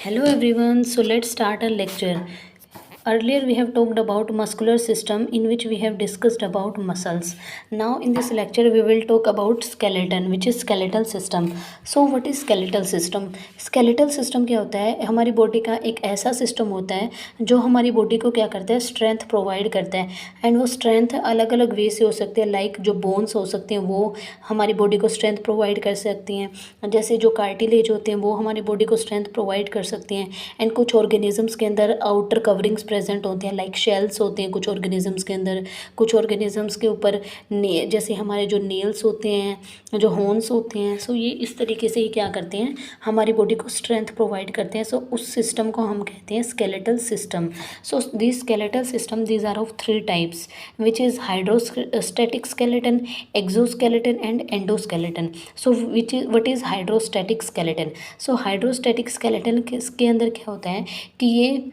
Hello everyone, so let's start our lecture. Earlier we have talked about muscular system in which we have discussed about muscles. Now in this lecture we will talk about skeleton which is skeletal system. So what is skeletal system? Skeletal system क्या होता है? हमारी body का एक ऐसा system होता है जो हमारी बॉडी को क्या करता है, स्ट्रेंथ प्रोवाइड करता है. एंड वो स्ट्रेंथ अलग अलग वे से हो सकती है. लाइक जो बोन्स हो सकते हैं वो हमारी बॉडी को स्ट्रेंथ प्रोवाइड कर सकती हैं. जैसे जो कार्टिलेज होते हैं वो हमारी बॉडी को स्ट्रेंथ प्रोवाइड कर सकती हैं. एंड कुछ ऑर्गेनिजम्स के अंदर आउटर कवरिंग्स प्रेजेंट होते हैं, लाइक शेल्स होते हैं कुछ ऑर्गेनिजम्स के अंदर. कुछ ऑर्गेनिजम्स के ऊपर जैसे हमारे जो नेल्स होते हैं, जो हॉर्न्स होते हैं, सो ये इस तरीके से ही क्या करते हैं, हमारी बॉडी को स्ट्रेंथ प्रोवाइड करते हैं. सो उस सिस्टम को हम कहते हैं skeletal system. So this skeletal system, these are of three types which is hydrostatic skeleton, exoskeleton and endoskeleton. So what is hydrostatic skeleton? So hydrostatic skeleton के अंदर क्या होता है कि ये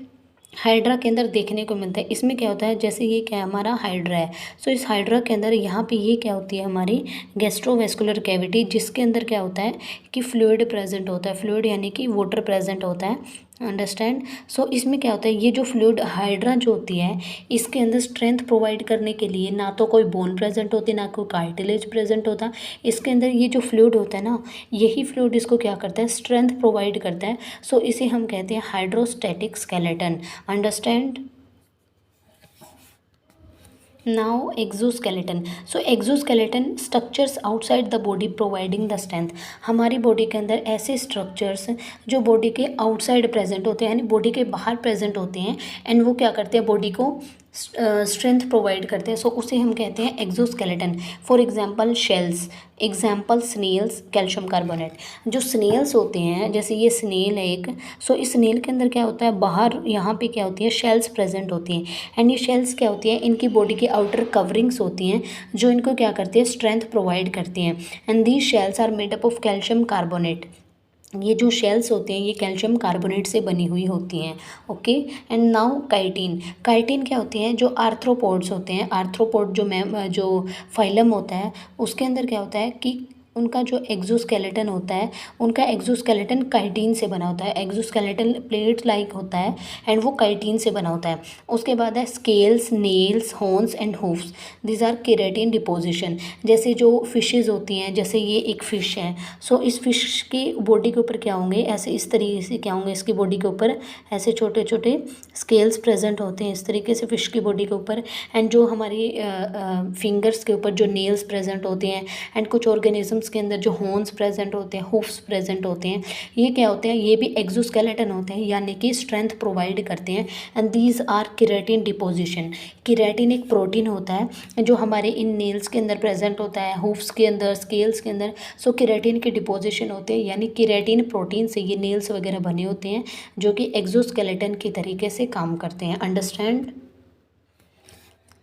हाइड्रा के अंदर देखने को मिलता है. इसमें क्या होता है, जैसे ये क्या हमारा हाइड्रा है. सो इस हाइड्रा के अंदर यहाँ पे ये क्या होती है, हमारी गैस्ट्रोवेस्कुलर कैविटी, जिसके अंदर क्या होता है कि फ्लूइड प्रेजेंट होता है. फ्लूइड यानी कि वाटर प्रेजेंट होता है. अंडरस्टैंड. सो इसमें क्या होता है, ये जो फ्लूइड हाइड्रा जो होती है इसके अंदर स्ट्रेंथ प्रोवाइड करने के लिए ना तो कोई बोन प्रेजेंट होती ना कोई कार्टिलेज प्रेजेंट होता. इसके अंदर ये जो फ्लूइड होता है ना, यही फ्लूइड इसको क्या करता है, स्ट्रेंथ प्रोवाइड करता है. सो इसे हम कहते हैं hydrostatic skeleton. Understand. Now exoskeleton. So exoskeleton structures outside the body providing the strength. हमारी बॉडी के अंदर ऐसे स्ट्रक्चर्स जो बॉडी के आउटसाइड प्रेजेंट होते हैं, यानी बॉडी के बाहर प्रेजेंट होते हैं, एंड वो क्या करते हैं, बॉडी को स्ट्रेंथ प्रोवाइड करते हैं. सो उसे हम कहते हैं exoskeleton. For example shells, example snails, calcium carbonate. जो स्नेल्स होते हैं, जैसे ये स्नेल है एक, सो इस स्नेल के अंदर क्या होता है, बाहर यहाँ पे क्या होती है, शेल्स प्रेजेंट होती हैं. एंड ये शेल्स क्या होती है, इनकी बॉडी की आउटर कवरिंग्स होती हैं जो इनको क्या करती है, स्ट्रेंथ प्रोवाइड करती हैं. And these shells are made up of calcium carbonate. ये जो शेल्स होते हैं ये कैल्शियम कार्बोनेट से बनी हुई होती हैं. Okay. And now chitin. Chitin क्या होती हैं, जो आर्थ्रोपोड्स होते हैं. आर्थ्रोपोड जो फाइलम होता है उसके अंदर क्या होता है कि उनका जो एक्सोस्केलेटन होता है, उनका एक्सोस्केलेटन काइटिन से बना होता है. एक्सोस्केलेटन प्लेट लाइक होता है एंड वो काइटिन से बना होता है. उसके बाद है scales, nails, horns and hoofs. These are keratin deposition. जैसे जो फिशेज़ होती हैं, जैसे ये एक फ़िश है. सो इस फिश की बॉडी के ऊपर क्या होंगे, ऐसे इस तरीके से क्या होंगे, इसकी बॉडी के ऊपर ऐसे छोटे छोटे स्केल्स प्रेजेंट होते हैं इस तरीके से फ़िश की बॉडी के ऊपर. एंड जो हमारी फिंगर्स के ऊपर जो नेल्स प्रेजेंट होते हैं, एंड कुछ ऑर्गेनिजम्स के अंदर जो हॉर्न्स प्रेजेंट होते हैं, हुफ्स प्रेजेंट होते हैं, ये क्या होते हैं, ये भी एक्सोस्केलेटन होते हैं, यानी कि स्ट्रेंथ प्रोवाइड करते हैं. And these are keratin deposition. Keratin एक प्रोटीन होता है जो हमारे इन नेल्स के अंदर प्रेजेंट होता है, हुफ्स के अंदर, स्केल्स के अंदर. सो केराटिन के डिपोजिशन होते हैं, यानी केराटिन प्रोटीन से ये नेल्स वगैरह बने होते हैं जो कि एक्सोस्केलेटन की तरीके से काम करते हैं. Understand.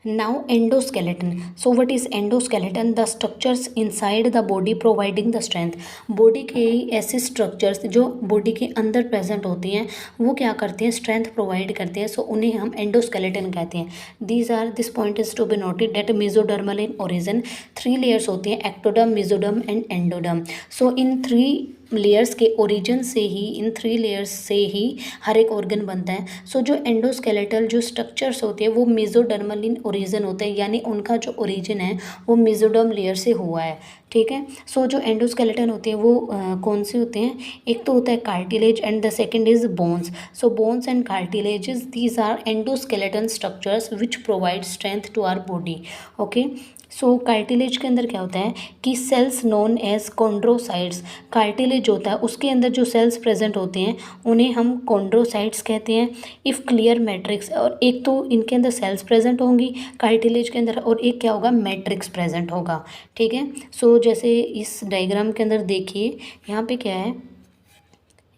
Now endoskeleton. So what is endoskeleton? The structures inside the body providing the strength. Body के ऐसे स्ट्रक्चर्स जो बॉडी के अंदर प्रेजेंट होती हैं वो क्या करते हैं, स्ट्रेंथ प्रोवाइड करते हैं. सो उन्हें हम एंडोस्केलेटन कहते हैं. This point is to be noted that mesodermal in origin. 3 layers होती हैं, ectoderm, mesoderm and endoderm. So इन 3 लेयर्स के ओरिजिन से ही, इन 3 लेयर्स से ही हर एक ऑर्गन बनता है. सो जो एंडोस्केलेटल जो स्ट्रक्चर्स होते हैं वो मेसोडर्मल इन ओरिजिन होते हैं, यानी उनका जो ओरिजिन है वो मेसोडर्म लेयर से हुआ है. ठीक है. सो जो एंडोस्केलेटन होते हैं वो कौन से होते हैं, एक तो होता है cartilage and the second is bones. So bones and cartilages, these are endoskeleton structures which provide strength to our body. Okay. So cartilage के अंदर क्या होता है कि cells known as chondrocytes. Cartilage होता है उसके अंदर जो सेल्स प्रेजेंट होते हैं उन्हें हम कॉन्ड्रोसाइट्स कहते हैं. इफ़ क्लियर मैट्रिक्स, और एक तो इनके अंदर सेल्स प्रेजेंट होंगी कार्टिलेज के अंदर, और एक क्या होगा, मैट्रिक्स प्रेजेंट होगा. ठीक है. सो जैसे इस डायग्राम के अंदर देखिए, यहाँ पे क्या है,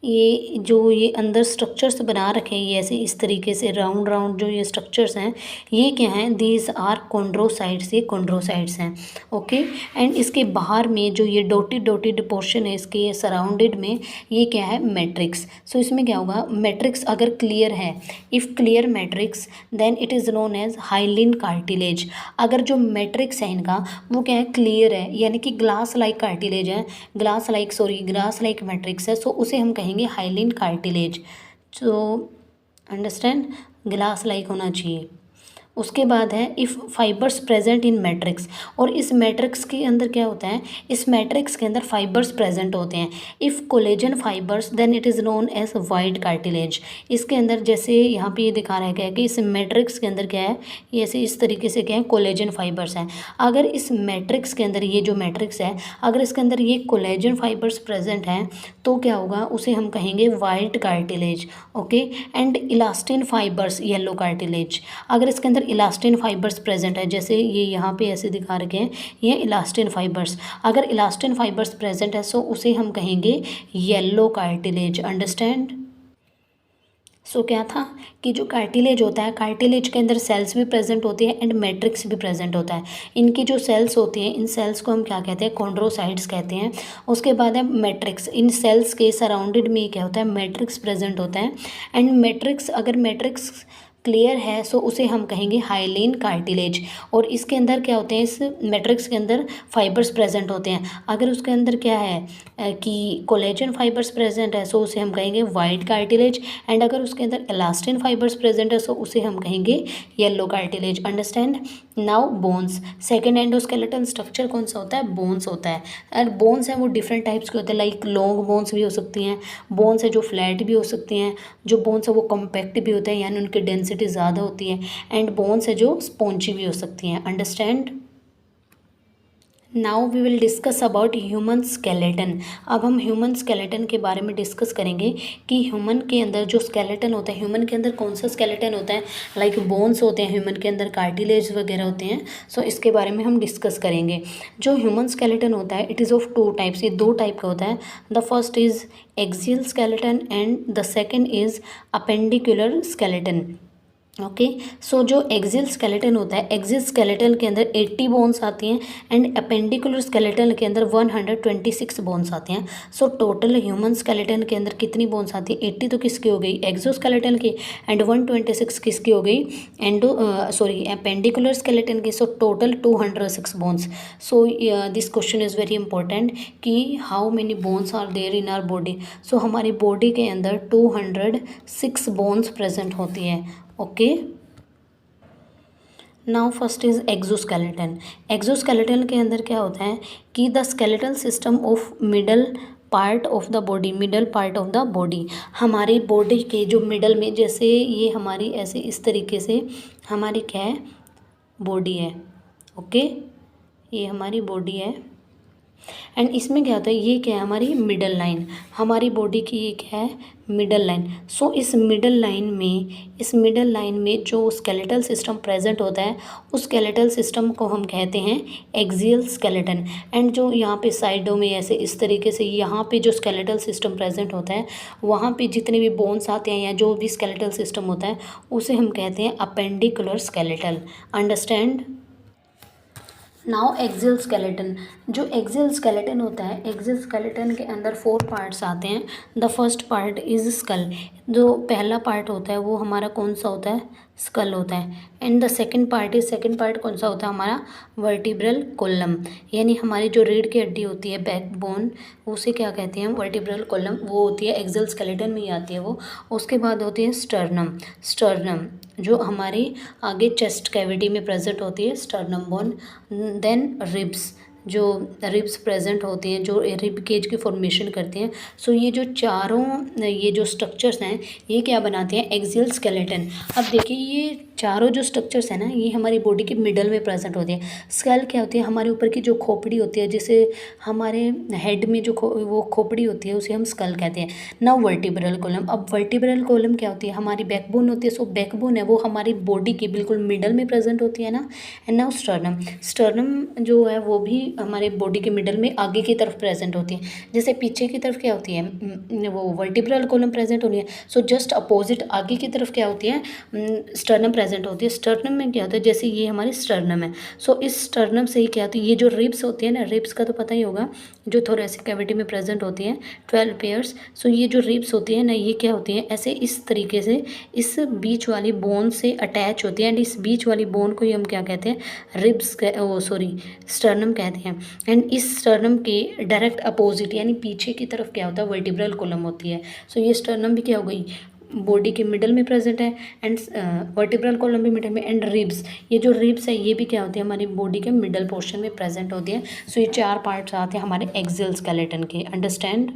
ये जो ये अंदर स्ट्रक्चर्स बना रखे हैं ये ऐसे इस तरीके से राउंड राउंड जो ये स्ट्रक्चर्स हैं ये क्या हैं, दीज आर कॉन्ड्रोसाइट्स. ये कॉन्ड्रोसाइट्स हैं. ओके. एंड इसके बाहर में जो ये डॉटेड डॉटेड पोर्शन है इसके सराउंडेड में, ये क्या है, मैट्रिक्स. सो इसमें क्या होगा, मैट्रिक्स अगर क्लियर है, if clear matrix then it is known as hyaline cartilage. अगर जो मैट्रिक्स है इनका वो क्या है, क्लियर है, यानी कि ग्लास लाइक कार्टिलेज है, ग्लास लाइक मैट्रिक्स है, सो उसे हम कहेंगे कहेंगे हाइलिन कार्टिलेज। तो अंडरस्टैंड, ग्लास लाइक होना चाहिए। उसके बाद है if fibres present in matrix, और इस मैट्रिक्स के अंदर क्या होता है, इस मैट्रिक्स के अंदर फाइबर्स प्रेजेंट होते हैं। If collagen fibres then it is known as white cartilage. इसके अंदर जैसे यहाँ पे ये दिखा रहा है क्या है कि इस मैट्रिक्स के अंदर क्या है, ये ऐसे इस तरीके से क्या है, कोलेजन फाइबर्स हैं। अगर इस मैट्रिक्स के अंदर, ये जो मैट्रिक्स है, अगर इसके अंदर ये कोलेजन फाइबर्स प्रेजेंट हैं तो क्या होगा, उसे हम कहेंगे white cartilage. Okay, and elastin fibres yellow cartilage. अगर इसके अंदर इलास्टिन फाइबर्स प्रेजेंट है, जैसे ये यहाँ पे ऐसे दिखा रखे हैं, ये इलास्टिन फाइबर्स, अगर इलास्टिन फाइबर्स प्रेजेंट है सो उसे हम कहेंगे येलो कार्टिलेज। अंडरस्टैंड। सो क्या था कि जो कार्टिलेज होता है, कार्टिलेज के अंदर सेल्स भी प्रेजेंट होती है एंड मैट्रिक्स भी प्रेजेंट होता है। इनकी जो सेल्स होती हैं, इन सेल्स को हम क्या कहते हैं, कॉन्ड्रोसाइट्स कहते हैं। उसके बाद है मैट्रिक्स, इन सेल्स के सराउंडेड में क्या होता है, मैट्रिक्स प्रेजेंट होता है। एंड मैट्रिक्स, अगर मैट्रिक्स क्लियर है सो उसे हम कहेंगे हाइलिन कार्टिलेज। और इसके अंदर क्या होते हैं, इस मैट्रिक्स के अंदर फाइबर्स प्रेजेंट होते हैं। अगर उसके अंदर क्या है कि कोलेजन फाइबर्स प्रेजेंट है सो उसे हम कहेंगे वाइट कार्टिलेज। एंड अगर उसके अंदर इलास्टिन फाइबर्स प्रेजेंट है सो उसे हम कहेंगे yellow cartilage. Understand. Now bones, second endoskeletal structure कौन सा होता है, बोन्स होता है। और बोन्स हैं वो डिफरेंट टाइप्स के होते हैं, लाइक लॉन्ग बोन्स भी हो सकती हैं, बोन्स है जो फ्लैट भी हो सकती हैं, जो बोन्स है वो कॉम्पैक्ट भी होते हैं यानी उनकी डेंसिटी ज़्यादा होती है, एंड बोन्स है जो स्पॉन्जी भी हो सकती हैं। Understand. Now we will discuss about human skeleton. अब हम ह्यूमन स्केलेटन के बारे में डिस्कस करेंगे कि ह्यूमन के अंदर जो स्केलेटन होता है, ह्यूमन के अंदर कौन सा स्केलेटन होता है, लाइक बोन्स होते हैं ह्यूमन के अंदर, कार्टिलेज वगैरह होते हैं। सो इसके बारे में हम डिस्कस करेंगे। जो ह्यूमन स्केलेटन होता है it is of two types, ये दो टाइप का होता है। The first is axial skeleton and the second is appendicular skeleton. Okay, so जो एक्सियल स्केलेटन होता है, एक्सियल स्केलेटन के अंदर 80 बोन्स आती हैं एंड अपेंडिकुलर स्केलेटन के अंदर 126 बोन्स आते हैं। सो टोटल ह्यूमन स्केलेटन के अंदर कितनी बोन्स आती है, 80 तो किसकी हो गई, एक्सोस्केलेटन की, एंड 126 किसकी हो गई, अपेंडिकुलर स्केलेटन की। So total 206 bones. So this question is very important कि how many bones are there in our body. So हमारी बॉडी के अंदर 206 बोन्स प्रेजेंट होती है। Okay, now first is exoskeleton. Exoskeleton के अंदर क्या होता है कि the skeletal system of middle part of the body, middle part of the body, हमारी बॉडी के जो मिडल में, जैसे ये हमारी ऐसे इस तरीके से हमारी क्या है, बॉडी है। ओके, ये हमारी बॉडी है एंड इसमें क्या होता है, ये क्या है, हमारी मिडल लाइन, हमारी बॉडी की ये क्या है, मिडल लाइन। सो इस मिडल लाइन में जो स्केलेटल सिस्टम प्रेजेंट होता है उस स्केलेटल सिस्टम को हम कहते हैं एक्सियल स्केलेटन। एंड जो यहाँ पे साइडों में ऐसे इस तरीके से यहाँ पे जो स्केलेटल सिस्टम प्रेजेंट होता है वहाँ पे जितने भी बोन्स आते हैं या जो भी स्केलेटल सिस्टम होता है उसे हम कहते हैं appendicular skeletal. Understand. Now axial skeleton. जो एक्सियल स्केलेटन होता है, एक्सियल स्केलेटन के अंदर 4 पार्ट्स आते हैं। The first part is skull. जो पहला पार्ट होता है वो हमारा कौन सा होता है, स्कल होता है। एंड द सेकंड पार्ट कौन सा होता है हमारा, वर्टिब्रल कॉलम, यानी हमारी जो रीढ़ की हड्डी होती है, बैकबोन, उसे क्या कहते हैं, वर्टिब्रल कॉलम, वो होती है एक्सियल स्केलेटन में ही आती है वो। उसके बाद होती है स्टर्नम जो हमारी आगे चेस्ट कैविटी में प्रेजेंट होती है, स्टर्नम बोन। देन रिब्स, जो रिब्स प्रेजेंट होती हैं जो रिब केज की फॉर्मेशन करती हैं। सो ये जो चारों ये जो स्ट्रक्चर्स हैं ये क्या बनाते हैं, एक्सियल स्केलेटन। अब देखिए ये चारों जो स्ट्रक्चर्स हैं ना ये हमारी बॉडी के मिडल में प्रेजेंट होती है। स्कल क्या होती है, हमारे ऊपर की जो खोपड़ी होती है, जिसे हमारे हेड में जो वो खोपड़ी होती है उसे हम स्कल कहते हैं। Now vertebral column. अब वर्टिब्रल कॉलम क्या होती है, हमारी बैकबोन होती है। सो बैकबोन है वो हमारी बॉडी की बिल्कुल मिडल में प्रेजेंट होती है ना। एंड नाउ स्टर्नम जो है वो भी हमारे बॉडी के मिडल में आगे की तरफ प्रेजेंट होती है। जैसे पीछे की तरफ क्या होती है, वो वर्टिब्रल कॉलम प्रेजेंट होती है। सो जस्ट अपोजिट आगे की तरफ क्या होती है, स्टर्नम प्रेजेंट प्रेजेंट होती है। स्टर्नम में क्या होता है, जैसे ये हमारी स्टर्नम है, सो इस स्टर्नम से ही क्या होती है, ये जो रिब्स होती है ना, रिब्स का तो पता ही होगा, जो थोरेसिक कैविटी में प्रेजेंट होती हैं 12 पेयर्स। सो ये जो रिब्स होती है ना, ये क्या होती है, ऐसे इस तरीके से इस बीच वाली बोन से अटैच होती है, एंड इस बीच वाली बोन को ही हम क्या कहते हैं, रिब्स स्टर्नम कहते हैं। एंड इस स्टर्नम के डायरेक्ट अपोजिट यानी पीछे की तरफ क्या होता है, वर्टिब्रल कॉलम होती है। सो ये स्टर्नम भी क्या हो गई, बॉडी के मिडल में प्रेजेंट है, एंड वर्टिब्रल कॉलम भी मिडल में, एंड रिब्स, ये जो रिब्स है ये भी क्या होती है, हमारी बॉडी के मिडल पोर्शन में प्रेजेंट होती है। सो ये 4 पार्ट्स आते हैं हमारे एक्सियल स्केलेटन के। Understand.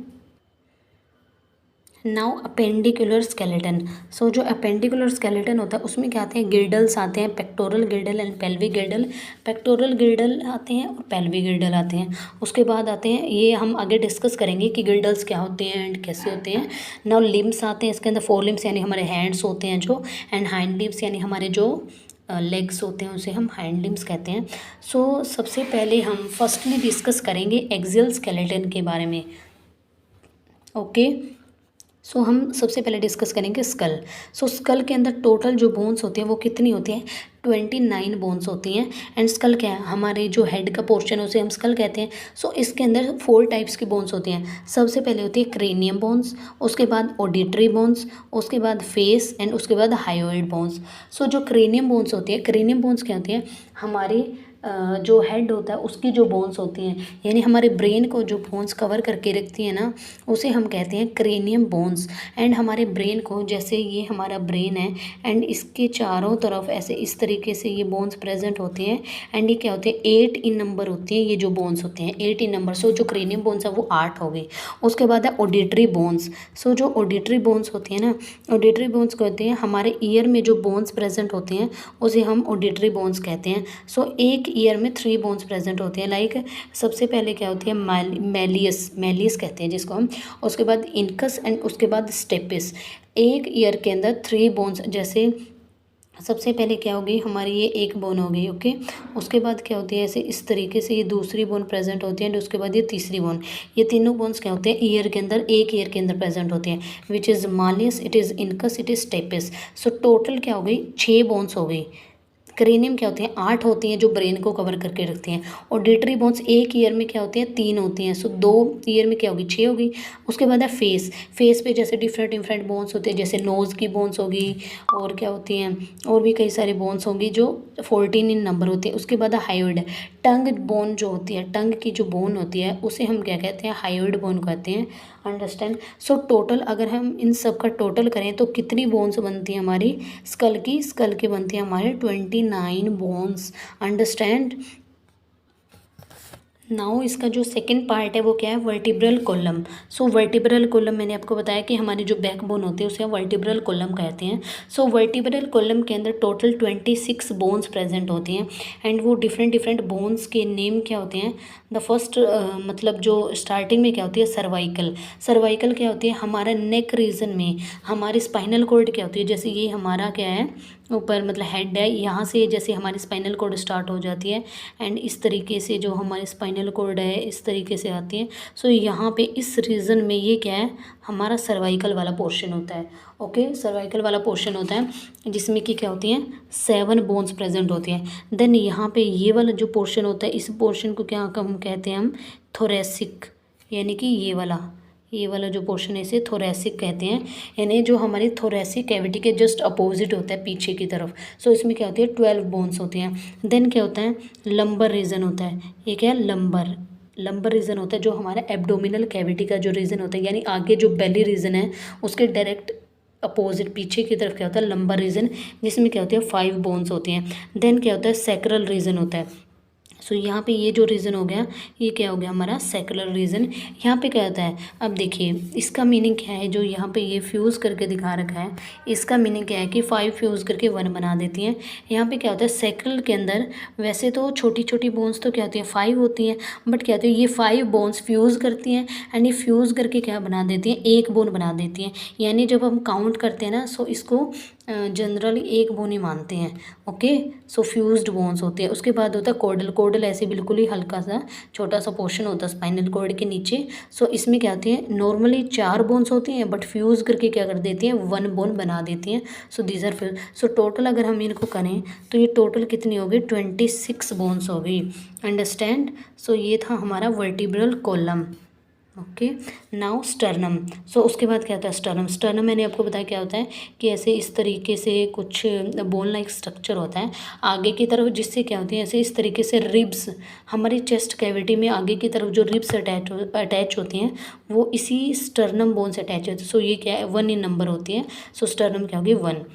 Now appendicular skeleton. So जो अपेंडिकुलर स्केलेटन होता है उसमें क्या आते हैं, गिल्डल्स आते हैं, पेक्टोरल गिल्डल एंड पेल्विक गिल्डल। पेक्टोरल गिल्डल आते हैं और पेल्विक गिल्डल आते हैं। उसके बाद आते हैं, ये हम आगे डिस्कस करेंगे कि गिल्डल्स क्या होते हैं एंड कैसे होते हैं। नाउ लिम्स आते हैं, इसके अंदर 4 लिम्स यानी हमारे हैंड्स होते हैं जो, एंड हाइंड लिम्स यानी हमारे जो लेग्स होते हैं उसे हम हाइंड लिम्स कहते हैं। सो सबसे पहले हम फर्स्टली डिस्कस करेंगे एक्सियल स्केलेटन के बारे में। ओके, सो हम सबसे पहले डिस्कस करेंगे स्कल। सो स्कल के अंदर टोटल जो बोन्स होती हैं वो कितनी होती हैं, 29 बोन्स होती हैं। एंड स्कल क्या है, हमारे जो हेड का पोर्शन है उसे हम स्कल कहते हैं। सो इसके अंदर 4 टाइप्स की बोन्स होती हैं। सबसे पहले होती है क्रेनियम बोन्स, उसके बाद ऑडिटरी बोन्स, उसके बाद फेस, एंड उसके बाद हायोइड बोन्स। सो जो क्रेनियम बोन्स होती है, क्रेनियम बोन्स क्या होती है, हमारी जो हेड होता है उसकी जो बोन्स होती हैं, यानी हमारे ब्रेन को जो बोन्स कवर करके रखती है ना, उसे हम कहते हैं क्रेनियम बोन्स। एंड हमारे ब्रेन को, जैसे ये हमारा ब्रेन है एंड इसके चारों तरफ ऐसे इस तरीके से ये बोन्स प्रेजेंट होती हैं, एंड ये क्या होते हैं, 8 इन नंबर होती हैं, ये जो बोन्स होते हैं 8 इन नंबर। सो जो क्रेनियम बोन्स है वो 8 हो गई। उसके बाद है ऑडिटरी बोन्स। सो जो ऑडिटरी बोन्स होती हैं ना, ऑडिटरी बोन्स कहते हैं हमारे ईयर में जो बोन्स प्रेजेंट होते हैं उसे हम ऑडिटरी बोन्स कहते हैं। सो एक ईयर में 3 बोन्स प्रेजेंट होते हैं। लाइक सबसे पहले क्या होती है, मैलियस, मैलियस कहते हैं जिसको हम, उसके बाद इनकस, एंड उसके बाद स्टेपिस। एक ईयर के अंदर 3 बोन्स, जैसे सबसे पहले क्या होगी हमारी, ये एक बोन हो गई, ओके। उसके बाद क्या होती है, ऐसे इस तरीके से ये दूसरी बोन प्रेजेंट होती है, एंड उसके बाद ये तीसरी बोन। ये तीनों बोन्स क्या होते हैं, ईयर के अंदर, एक ईयर के अंदर प्रेजेंट होते हैं, which is malleus, it is incus, it is stapes. So total क्या हो गई, 6 बोन्स हो गई। क्रेनियम क्या होती हैं, 8 होती हैं जो ब्रेन को कवर करके रखती हैं। ऑडिटरी बोन्स एक ईयर में क्या होती हैं, 3 होती हैं। सो 2 ईयर में क्या होगी, 6 होगी। उसके बाद है फेस। फेस पे जैसे डिफरेंट डिफरेंट बोन्स होते हैं, जैसे नोज़ की बोन्स होगी, और क्या होती हैं, और भी कई सारी बोन्स होंगी जो 14 इन नंबर होती है। उसके बाद है हायोइड। टंग बोन जो होती है, टंग की जो बोन होती है उसे हम क्या कहते हैं, हायोइड बोन कहते हैं। अंडरस्टैंड। सो टोटल अगर हम इन सब का टोटल करें तो कितनी बोन्स बनती हैं हमारी स्कल की, स्कल की बनती है हमारे 29 बोन्स। अंडरस्टैंड। नाउ इसका जो सेकंड पार्ट है वो क्या है, वर्टिब्रल कॉलम। सो वर्टिब्रल कॉलम मैंने आपको बताया कि हमारी जो बैकबोन होती है उसे हम वर्टिब्रल कॉलम कहते हैं। सो वर्टिब्रल कॉलम के अंदर टोटल 26 बोन्स प्रेजेंट होती हैं, एंड वो डिफरेंट डिफरेंट बोन्स के नेम क्या होते हैं। द फर्स्ट मतलब जो स्टार्टिंग में क्या होती है, सर्वाइकल। सर्वाइकल क्या होती है, हमारा नेक रीजन में हमारी स्पाइनल कॉर्ड क्या होती है, जैसे ये हमारा क्या है ऊपर, मतलब हेड है, यहाँ से जैसे हमारी स्पाइनल कॉर्ड स्टार्ट हो जाती है, एंड इस तरीके से जो हमारी स्पाइनल कॉर्ड है इस तरीके से आती है। सो यहाँ पे इस रीजन में ये क्या है, हमारा सर्वाइकल वाला पोर्शन होता है। ओके, सर्वाइकल वाला पोर्शन होता है जिसमें कि क्या होती हैं, 7 बोन्स प्रेजेंट होती हैं। देन यहाँ पे ये वाला जो पोर्शन होता है, इस पोर्शन को क्या हम कहते हैं, हम थोरेसिक, यानी कि ये वाला जो पोर्शन है इसे थोरेसिक कहते हैं, यानी जो हमारी थोरेसिक कैविटी के जस्ट अपोजिट होता है पीछे की तरफ। सो इसमें क्या होती है, 12 बोन्स होती हैं। देन क्या होता है, लंबर रीजन होता है। ये क्या है, लंबर रीजन होता है जो हमारा एब्डोमिनल कैविटी का जो रीजन होता है, यानी आगे जो बेली रीजन है उसके डायरेक्ट अपोजिट पीछे की तरफ क्या होता है, लंबर रीजन, जिसमें क्या होती है 5 बोन्स होती हैं। देन क्या होता है, सैक्रल रीजन होता है। सो यहाँ पे ये जो रीज़न हो गया, ये क्या हो गया हमारा सेकुलर रीज़न। यहाँ पे क्या होता है, अब देखिए इसका मीनिंग क्या है, जो यहाँ पे ये फ्यूज़ करके दिखा रखा है, इसका मीनिंग क्या है कि 5 फ्यूज़ करके 1 बना देती हैं। यहाँ पे क्या होता है, सेकुलर के अंदर वैसे तो छोटी छोटी बोन्स तो क्या होती हैं, 5 होती हैं, बट क्या होती है, ये 5 बोन्स फ्यूज़ करती हैं, एंड ये फ्यूज़ करके क्या बना देती हैं, एक बोन बना देती हैं। यानी जब हम काउंट करते हैं ना, सो इसको जनरली एक बोन ही मानते हैं। ओके, सो फ्यूज्ड बोन्स होते हैं। उसके बाद होता है कोडल। कोडल ऐसे बिल्कुल ही हल्का सा छोटा सा पोर्शन होता है स्पाइनल कॉर्ड के नीचे। सो इसमें क्या होती है, नॉर्मली 4 बोन्स होती हैं, बट फ्यूज़ करके क्या कर देती हैं, 1 बोन बना देती हैं। So these are fuse. So total अगर हम इनको करें तो ये टोटल कितनी होगी, 26 बोन्स हो गई। अंडरस्टैंड। सो ये था हमारा vertebral column. Okay, now sternum. So उसके बाद क्या होता है स्टर्नम। स्टर्नम मैंने आपको बताया क्या होता है कि ऐसे इस तरीके से कुछ बोन लाइक स्ट्रक्चर होता है आगे की तरफ, जिससे क्या होती है, ऐसे इस तरीके से रिब्स, हमारी चेस्ट कैविटी में आगे की तरफ जो रिब्स अटैच होती हैं वो इसी स्टर्नम बोन से अटैच होती है। सो ये क्या है, 1 इन नंबर होती है। सो स्टर्नम क्या होगी, 1।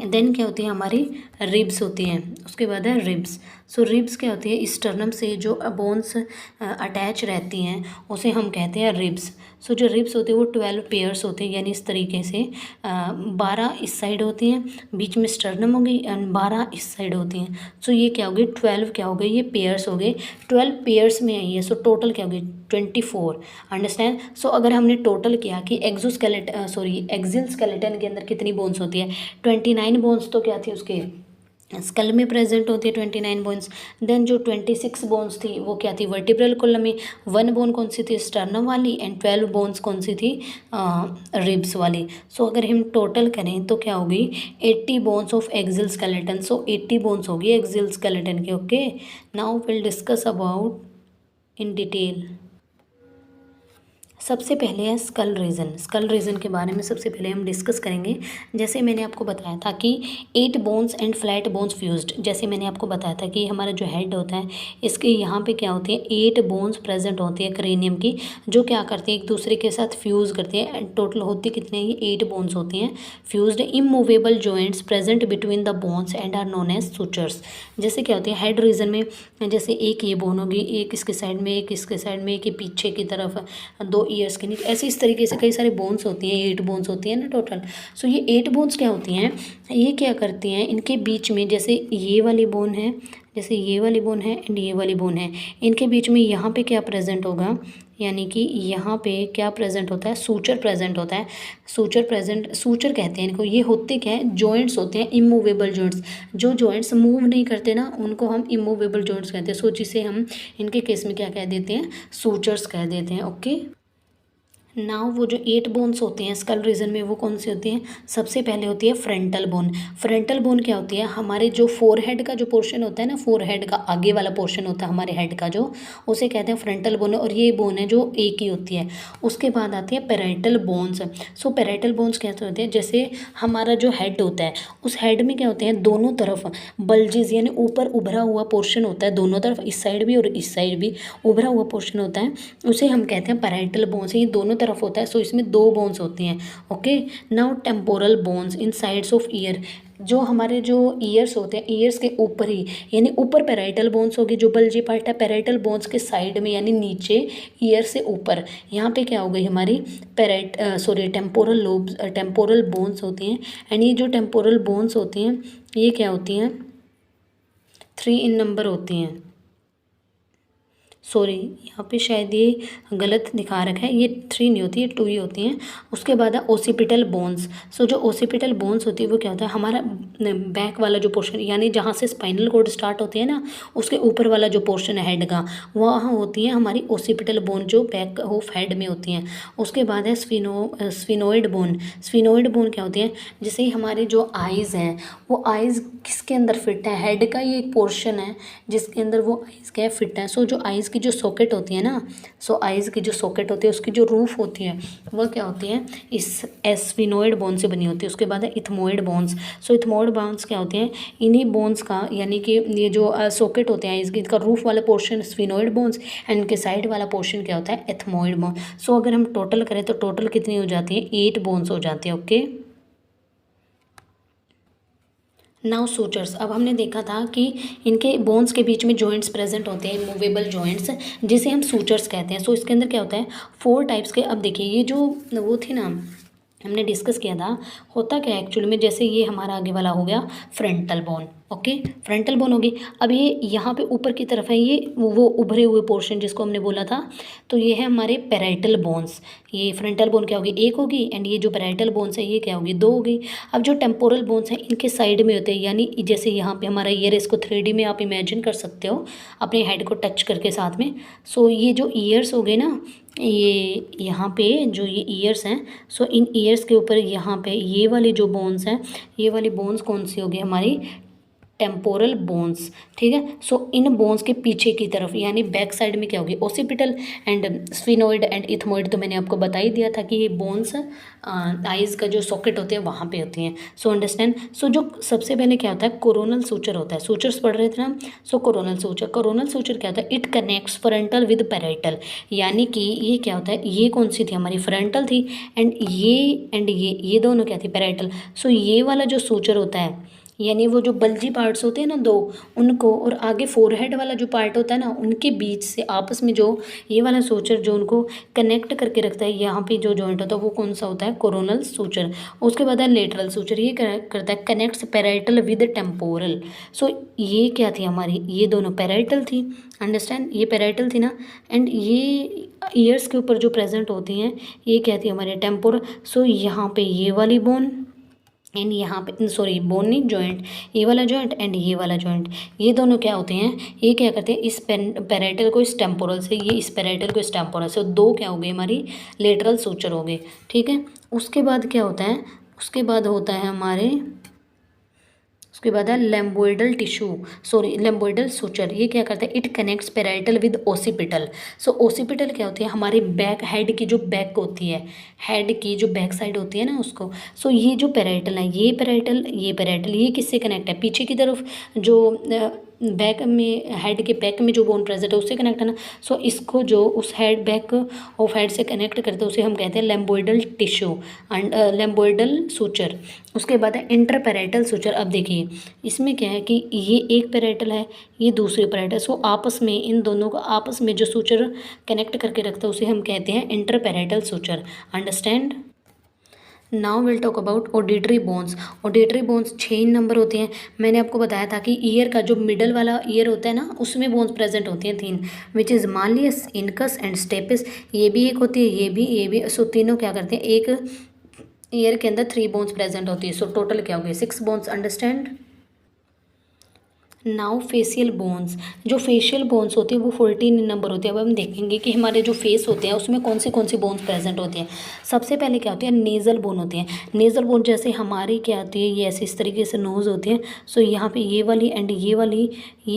देन क्या होती है, हमारी रिब्स होती हैं। उसके बाद है रिब्स। सो रिब्स क्या होती है, स्टर्नम से जो बोन्स अटैच रहती हैं उसे हम कहते हैं रिब्स। सो जो रिब्स होते हैं वो 12 पेयर्स होते हैं, यानी इस तरीके से 12 इस साइड होती हैं, बीच में स्टर्नम हो गई, एंड 12 इस साइड होती हैं। सो ये क्या हो गई, 12 क्या हो गई, ये पेयर्स हो गए। 12 पेयर्स में आई है। सो टोटल क्या हो गई, 24। अंडरस्टैंड। सो अगर हमने टोटल किया कि एक्सिल स्केलेटन के अंदर कितनी बोन्स होती है, 29 बोन्स तो क्या थी उसके स्कल में प्रेजेंट होती है, 29 बोन्स। देन जो 26 बोन्स थी वो क्या थी, वर्टिब्रल कॉलम में। 1 बोन कौन सी थी, स्टर्नम वाली, एंड 12 बोन्स कौन सी थी, रिब्स वाली। सो अगर हम टोटल करें तो क्या होगी, 80 bones of axial skeleton. So 80 bones होगी एक्सिल स्केलेटन के। Okay, now will discuss about in detail. सबसे पहले है स्कल रीजन। स्कल रीजन के बारे में सबसे पहले हम डिस्कस करेंगे। जैसे मैंने आपको बताया था कि 8 bones and flat bones fused. जैसे मैंने आपको बताया था कि हमारा जो हेड होता है इसके यहाँ पे क्या होती है, 8 बोन्स प्रेजेंट होती है क्रेनियम की, जो क्या करती है, एक दूसरे के साथ फ्यूज़ करती है। टोटल होती कितने, ये 8 बोन्स होती हैं fused. Immovable joints present between the bones and are known as sutures. जैसे क्या होती है हेड रीजन में, जैसे एक ये बोन होगी, एक इसके साइड में, एक इसके साइड में, एक पीछे की तरफ, 2 ईयर्स के नीचे, ऐसे इस तरीके से कई सारे बोन्स होती हैं। 8 बोन्स होती हैं ना टोटल। सो ये 8 बोन्स क्या होती हैं, ये क्या करती हैं, इनके बीच में जैसे ये वाली बोन है, जैसे ये वाली बोन है एंड ये वाली बोन है, इनके बीच में यहाँ पे क्या प्रेजेंट होगा, यानी कि यहाँ पे क्या प्रेजेंट होता है, सूचर प्रेजेंट होता है। सूचर कहते हैं इनको। ये होते क्या है, जॉइंट्स होते हैं, इमूवेबल जॉइंट्स। जो जॉइंट्स मूव नहीं करते ना उनको हम इमूवेबल जॉइंट्स कहते हैं। सो जिसे हम इनके केस में क्या कह देते हैं, सूचर्स कह देते हैं। ओके, नाउ वो जो 8 बोन्स होते हैं स्कल रीजन में, वो कौन सी होती हैं, सबसे पहले होती है फ्रंटल बोन। फ्रंटल बोन क्या होती है, हमारे जो फोरहेड का जो पोर्शन होता है ना, फोरहेड का आगे वाला पोर्शन होता है हमारे हेड का, जो उसे कहते हैं फ्रंटल बोन, और ये बोन है जो एक ही होती है। उसके बाद आती है पैराइटल बोन्स। सो पैराइटल बोन्स कैसे होते हैं, जैसे हमारा जो हेड होता है उस हेड में क्या होते हैं, दोनों तरफ बल्जेस, यानी ऊपर उभरा हुआ पोर्शन होता है दोनों तरफ, इस साइड भी और इस साइड भी उभरा हुआ पोर्शन होता है, उसे हम कहते हैं पैराइटल बोन्स। ये दोनों तरफ होता है। सो इसमें 2 बोन्स होती हैं। Okay, now temporal bones in sides of year. जो हमारे जो ईयर्स होते हैं, ईयर्स के ऊपर ही, यानी ऊपर पैराइटल बोन्स होगी, जो बल्जी पार्ट है पैराइटल बोन्स के साइड में, यानी नीचे ईयर से ऊपर, यहाँ पे क्या हो गई हमारी टेम्पोरल लोब्स, टेम्पोरल बोन्स होती हैं। एंड ये जो टेम्पोरल बोन्स होती हैं ये क्या होती हैं, 3 इन नंबर होती हैं। सॉरी, यहाँ पे शायद ये गलत दिखा रखा है, ये 3 नहीं होती है, 2 ही होती हैं। उसके बाद है ओसिपिटल बोन्स। सो जो ओसिपिटल बोन्स होती है वो क्या होता है, हमारा बैक वाला जो पोर्शन, यानी जहाँ से स्पाइनल कॉर्ड स्टार्ट होती है ना, उसके ऊपर वाला जो पोर्शन है हेड का, वहाँ होती है हमारी ओसिपिटल बोन, जो बैक ऑफ हेड में होती हैं। उसके बाद है स्फिनोइड बोन। स्फिनोइड बोन क्या होती है, जैसे हमारे जो आइज़ हैं, वो आइज़ किसके अंदर फिट है, हेड का ये एक पोर्शन है जिसके अंदर वो आइज़ क्या फिट है। सो जो आइज़ की जो सॉकेट होती है ना, सो आइज़ की जो सॉकेट होती है उसकी जो रूफ होती है वो क्या होती है, इस एस्फिनोइड बोन से बनी होती है। उसके बाद है इथमोइड बोन्स। सो इथमोइड बोन्स क्या होते हैं, इन्हीं बोन्स का, यानी कि ये जो सॉकेट होते हैं आइज़ की, इसका रूफ वाला पोर्शन स्फिनोइड बोन्स, एंड इनके साइड वाला पोर्शन क्या होता है, एथमोइड बोन। सो अगर हम टोटल करें तो टोटल कितनी हो जाती है, 8 बोन्स हो जाती है। Okay, now sutures. अब हमने देखा था कि इनके बोन्स के बीच में जॉइंट्स प्रेजेंट होते हैं, मूवेबल जॉइंट्स, जिसे हम सूचर्स कहते हैं। सो इसके अंदर क्या होता है, 4 टाइप्स के। अब देखिए ये जो वो थी ना हमने डिस्कस किया था, होता क्या है एक्चुअली में, जैसे ये हमारा आगे वाला हो गया frontal bone, okay, frontal bone होगी। अब ये यहाँ पे ऊपर की तरफ है, ये वो उभरे हुए पोर्शन जिसको हमने बोला था, तो ये है हमारे पैराइटल बोन्स। ये फ्रंटल बोन क्या होगी, एक होगी, एंड ये जो पैराइटल बोन्स है ये क्या होगी, दो होगी। अब जो टेम्पोरल बोन्स हैं इनके साइड में होते हैं, यानी जैसे यहाँ पे हमारा ईयर, इसको 3D में आप इमेजिन कर सकते हो अपने हेड को टच करके साथ में। सो ये जो ईयर्स हो गए ना, ये यहाँ पे जो ये ईयर्स हैं, सो इन ईयर्स के ऊपर यहाँ पे ये वाली जो बोन्स हैं, ये वाली बोन्स कौन सी होगी, हमारी टेम्पोरल बोन्स, ठीक है। सो इन बोन्स के पीछे की तरफ यानी बैक साइड में क्या होगी, occipital and sphenoid and ethmoid, तो मैंने आपको बता ही दिया था कि ये बोन्स आइज का जो सॉकेट होते हैं वहाँ पे होती हैं। So understand. सो जो सबसे पहले क्या होता है, कोरोनल सूचर होता है, सूचर्स पढ़ रहे थे ना। सो कोरोनल सूचर क्या होता है, it connects frontal with parietal, यानी कि ये क्या होता है, ये कौन सी थी हमारी, फ्रंटल थी, एंड ये दोनों क्या थी, पैराइटल। सो ये वाला जो सूचर होता है, यानी वो जो बल्जी पार्ट्स होते हैं ना दो, उनको, और आगे फोरहेड वाला जो पार्ट होता है ना, उनके बीच से आपस में जो ये वाला सूचर जो उनको कनेक्ट करके रखता है, यहाँ पे जो जॉइंट होता है वो कौन सा होता है, कोरोनल सूचर। उसके बाद है लेटरल सूचर, ये करता है कनेक्ट्स पैराइटल विद टेम्पोरल। सो ये क्या थी हमारी, ये दोनों पैराइटल थी, अंडरस्टैंड, ये पैराइटल थी ना, एंड ये ईयर्स के ऊपर जो प्रेजेंट होती हैं ये क्या थी हमारे टेम्पोरल। सो यहाँ पे ये वाली बोन एंड यहाँ पे सॉरी बोन नहीं, जॉइंट, ये वाला जॉइंट एंड ये वाला जॉइंट, ये दोनों क्या होते हैं, ये क्या करते हैं, इस पैराइटल को इस टेम्पोरल से, ये इस पैराइटल को इस टेम्पोरल से, दो क्या हो गए हमारी लेटरल सूचर हो गए, ठीक है। उसके बाद क्या होता है, उसके बाद होता है हमारे, उसके बाद है लेम्बोइडल लेम्बोइडल सूचर, ये क्या करता है, it connects parietal with occipital. So occipital क्या होती है, हमारी बैक हेड की जो बैक होती है, हेड की जो बैक साइड होती है ना उसको। सो ये जो पैराइटल है, ये पैराइटल ये किससे कनेक्ट है, पीछे की तरफ जो बैक में, हेड के बैक में जो बोन प्रेजेंट है उससे कनेक्ट है ना। सो इसको जो उस हेड बैक ऑफ हेड से कनेक्ट करते हैं उसे हम कहते हैं लेम्बोइडल टिश्यू एंड लेम्बोइडल सूचर। उसके बाद है इंटरपैराइटल सूचर। अब देखिए इसमें क्या है कि ये एक पैराइटल है, ये दूसरी पैराइटल, सो आपस में इन दोनों को आपस में जो सूचर कनेक्ट करके रखता है उसे हम कहते हैं interparietal suture, understand. Now will talk about auditory bones. Auditory bones 6 number होते हैं। मैंने आपको बताया था कि ईयर का जो मिडल वाला ईयर होता है ना उसमें बोन्स प्रेजेंट होती हैं 3, which is malleus, incus and stapes. ये भी एक होती है, ये भी, सो तीनों क्या करते हैं, एक ईयर के अंदर 3 बोन्स प्रेजेंट होती है। सो टोटल क्या हो गए, 6 bones, understand. Now facial bones, जो फेशियल बोन्स होती है वो 14 नंबर होती है। अब हम देखेंगे कि हमारे जो फेस होते हैं उसमें कौन सी बोन्स प्रेजेंट होती हैं। सबसे पहले क्या होती है, नेज़ल बोन होती हैं। नेज़ल बोन जैसे हमारी क्या होती है, ये ऐसे इस तरीके से नोज़ होती है। सो यहाँ पे ये वाली एंड ये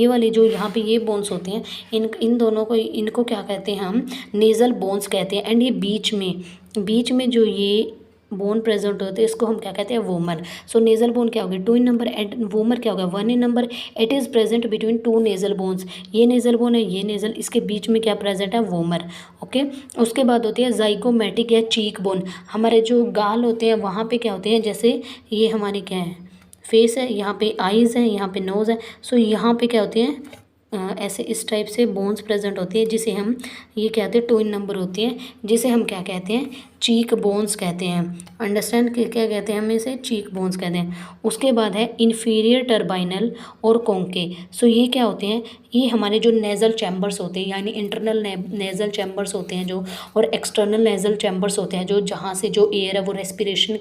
वाली जो यहाँ पे ये बोन्स होती हैं, इन दोनों को, इनको क्या कहते हैं हम, नेज़ल बोन्स कहते हैं। एंड ये बीच में जो ये बोन प्रेजेंट होते हैं इसको हम क्या कहते हैं, वोमर। सो नेजल बोन क्या होगी, 2 इन नंबर, एंड वोमर क्या होगा, 1 in number. It is present between 2 nasal bones. ये नेजल बोन है, ये नेजल, इसके बीच में क्या प्रेजेंट है, वोमर, ओके। उसके बाद होती है जाइगोमेटिक या चीक बोन। हमारे जो गाल होते हैं वहाँ पे क्या होते हैं, जैसे ये हमारी क्या है, फेस है, यहाँ पे आईज़ है, यहाँ पे नोज़ है। सो यहाँ पे क्या होती है, ऐसे इस टाइप से बोन्स प्रेजेंट होती है जिसे हम, ये कहते हैं 2 इन नंबर होती है, जिसे हम क्या कहते हैं, चीक बोन्स कहते हैं, अंडरस्टैंड, क्या कहते हैं हम इसे, चीक बोन्स कहते हैं। उसके बाद है इन्फीरियर टर्बाइनल और कोंके। सो ये क्या होते हैं, ये हमारे जो नेज़ल चैम्बर्स होते हैं, यानी इंटरनल नेज़ल चैम्बर्स होते हैं जो, और एक्सटर्नल नेज़ल चैम्बर्स होते हैं जो, जहाँ से जो एयर है वो रेस्पिरेशन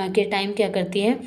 के टाइम क्या करती है,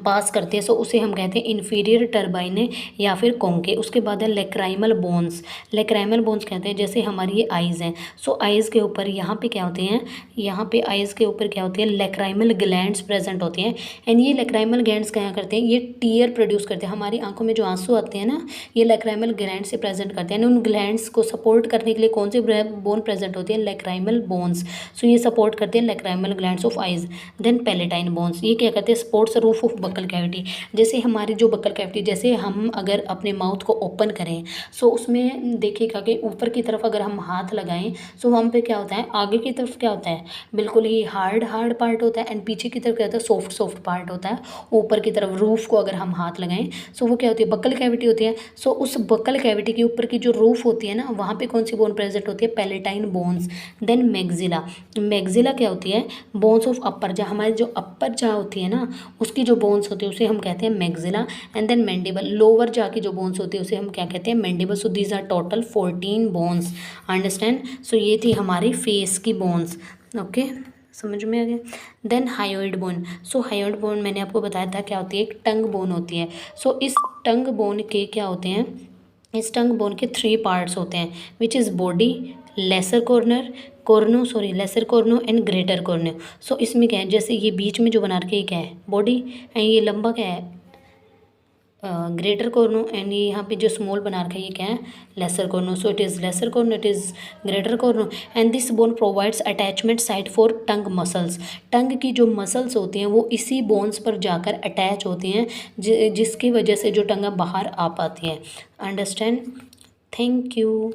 पास करते हैं। सो उसे हम कहते हैं इन्फीरियर टर्बाइने या फिर कोंके। उसके बाद है लेक्राइमल बोन्स। लेक्राइमल बोन्स कहते हैं जैसे हमारी ये आइज़ हैं। सो आइज़ के ऊपर यहाँ पे क्या होते हैं, यहाँ पे आइज़ के ऊपर क्या होती है, लेक्राइमल ग्लैंड्स प्रेजेंट होती हैं। एंड ये लेक्राइमल ग्लैंड्स क्या करते हैं, ये टीयर प्रोड्यूस करते हैं। हमारी आंखों में जो आंसू आते हैं ना, ये लेक्राइमल ग्लैंड से प्रेजेंट करते हैं। उन ग्लैंड्स को सपोर्ट करने के लिए कौन सी बोन प्रेजेंट होती है, लेक्राइमल बोन्स। सो ये सपोर्ट करते हैं lacrimal glands of eyes. Then palatine bones, ये क्या करते हैं, sports roof of of buccal cavity. जैसे हमारी जो बकल कैविटी, जैसे हम अगर अपने माउथ को ओपन करें सो उसमें देखिएगा कि ऊपर की तरफ अगर हम हाथ लगाएं सो वहाँ पे क्या होता है, आगे की तरफ क्या होता है, बिल्कुल ही हार्ड पार्ट होता है, एंड पीछे की तरफ क्या होता है, सॉफ्ट पार्ट होता है। ऊपर की तरफ रूफ को अगर हम हाथ लगाएं सो वो क्या होती है, बकल कैविटी होती है। सो उस बकल कैविटी के ऊपर की जो रूफ होती है ना, वहाँ पे कौन सी बोन प्रेजेंट होती है, palatine bones. Then maxilla, maxilla क्या होती है, बोन्स ऑफ अपर जा, हमारी जो अपर जा होती है ना उसकी जो बोन्स होती है उसे हम कहते हैं maxilla. And then mandible, lower jaw की जो बोन्स होती है उसे हम क्या कहते हैं, mandible. So these are total 14 bones, understand. So ये थी हमारी फेस की बोन्स, ओके, समझ में आ गया। देन हायोइड बोन, सो हायोइड बोन मैंने आपको बताया था क्या होती है, एक टंग बोन होती है। सो इस टंग बोन के क्या होते हैं, इस टंग बोन के 3 पार्ट्स होते हैं, which is body, lesser cornu, lesser cornu and greater cornu. So इसमें क्या है, जैसे ये बीच में जो बना रखे ये क्या है, बॉडी, एंड ये लंबा क्या है, ग्रेटर कॉर्नो, एंड ये यहाँ पे जो स्मॉल बना रखा है ये क्या है, lesser cornu. So it is lesser cornu, it is greater cornu, and this bone provides attachment site for tongue muscles. Tongue की जो मसल्स होती हैं वो इसी बोन्स पर जाकर अटैच होती हैं, जिसकी वजह से जो टंग बाहर आ पाती है, अंडरस्टैंड। Thank you.